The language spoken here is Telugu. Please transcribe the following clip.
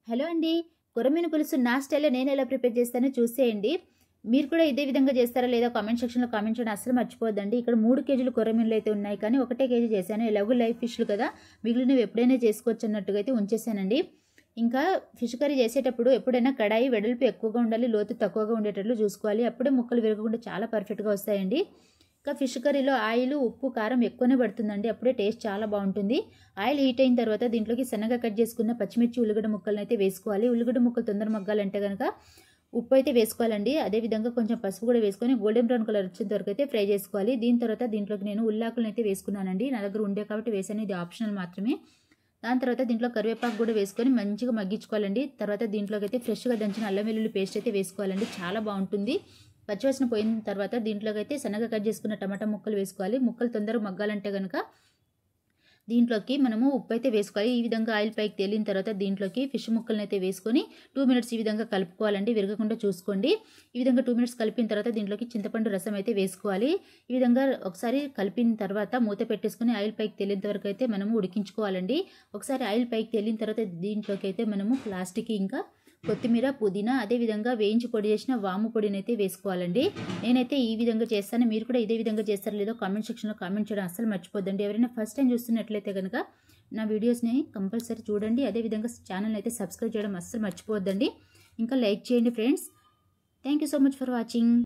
హలో అండి. కొర్రమీను పులుసు నా స్టైల్‌లో నేను ఎలా ప్రిపేర్ చేస్తానో చూసేయండి. మీరు కూడా ఇదే విధంగా చేస్తారా లేదా కామెంట్ సెక్షన్‌లో కామెంట్ చేయడం అస్సలు మర్చిపోవద్దండి. ఇక్కడ 3 కేజీలు కొర్రమీనులు అయితే ఉన్నాయి, కానీ 1 కేజీ చేశాను. ఎలాగో లైవ్ ఫిష్‌లు కదా, మిగిలినవి ఎప్పుడైనా చేసుకోవచ్చు అన్నట్టుగా అయితే ఉంచేసానండి. ఇంకా ఫిష్ కర్రీ చేసేటప్పుడు ఎప్పుడైనా కడాయి వెడల్పు ఎక్కువగా ఉండాలి, లోతు తక్కువగా ఉండేటట్లు చూసుకోవాలి. అప్పుడే ముక్కలు విరగకుండా చాలా పర్ఫెక్ట్‌గా వస్తాయండి. ఇంకా ఫిష్ కర్రీలో ఆయిల్, ఉప్పు, కారం ఎక్కువనే పడుతుందండి. అప్పుడే టేస్ట్ చాలా బాగుంటుంది. ఆయిల్ హీట్ అయిన తర్వాత దీంట్లోకి సన్నగా కట్ చేసుకున్న పచ్చిమిర్చి, ఉల్లిగడ్డ ముక్కలను అయితే వేసుకోవాలి. ఉల్లిగడ్డ ముక్కలు తొందర మగ్గాలంటే కనుక ఉప్పు అయితే వేసుకోవాలండి. అదేవిధంగా కొంచెం పసుపు కూడా వేసుకొని గోల్డెన్ బ్రౌన్ కలర్ వచ్చేంత వరకు అయితే ఫ్రై చేసుకోవాలి. దీని తర్వాత దీంట్లోకి నేను ఉల్లాకులను అయితే వేసుకున్నానండి. నా దగ్గర ఉండే కాబట్టి వేసాను, ఇది ఆప్షనల్ మాత్రమే. దాని తర్వాత దీంట్లో కరివేపాకు కూడా వేసుకొని మంచిగా మగ్గించుకోవాలండి. తర్వాత దీంట్లోకి అయితే ఫ్రెష్గా దంచిన అల్లం వెల్లుల్లి పేస్ట్ అయితే వేసుకోవాలండి, చాలా బాగుంటుంది. పచ్చివాసన పోయిన తర్వాత దీంట్లోకి అయితే సన్నగా కట్ చేసుకున్న టమాటా ముక్కలు వేసుకోవాలి. ముక్కలు తొందరగా మగ్గాలంటే కనుక దీంట్లోకి మనము ఉప్పు అయితే వేసుకోవాలి. ఈ విధంగా ఆయిల్ పైకి తేలిన తర్వాత దీంట్లోకి ఫిష్ ముక్కలను అయితే వేసుకొని 2 మినిట్స్ ఈ విధంగా కలుపుకోవాలండి, విరగకుండా చూసుకోండి. ఈ విధంగా 2 మినిట్స్ కలిపిన తర్వాత దీంట్లోకి చింతపండు రసం అయితే వేసుకోవాలి. ఈ విధంగా ఒకసారి కలిపిన తర్వాత మూత పెట్టేసుకొని ఆయిల్ పైకి తేలేంత వరకు అయితే మనము ఉడికించుకోవాలండి. ఒకసారి ఆయిల్ పైకి తేలిన తర్వాత దీంట్లోకి అయితే మనము లాస్ట్కి ఇంకా కొత్తిమీర, పుదీనా, అదేవిధంగా వేయించి పొడి చేసిన వాము పొడిని అయితే వేసుకోవాలండి. నేనైతే ఈ విధంగా చేస్తాను, మీరు కూడా ఇదే విధంగా చేస్తారో లేదో కామెంట్ సెక్షన్లో కామెంట్ చేయడం అస్సలు మర్చిపోద్దండి. ఎవరైనా ఫస్ట్ టైం చూస్తున్నట్లయితే కనుక నా వీడియోస్ని కంపల్సరీ చూడండి. అదేవిధంగా ఛానల్ని అయితే సబ్స్క్రైబ్ చేయడం అస్సలు మర్చిపోవద్దండి. ఇంకా లైక్ చేయండి friends. Thank you so much for watching.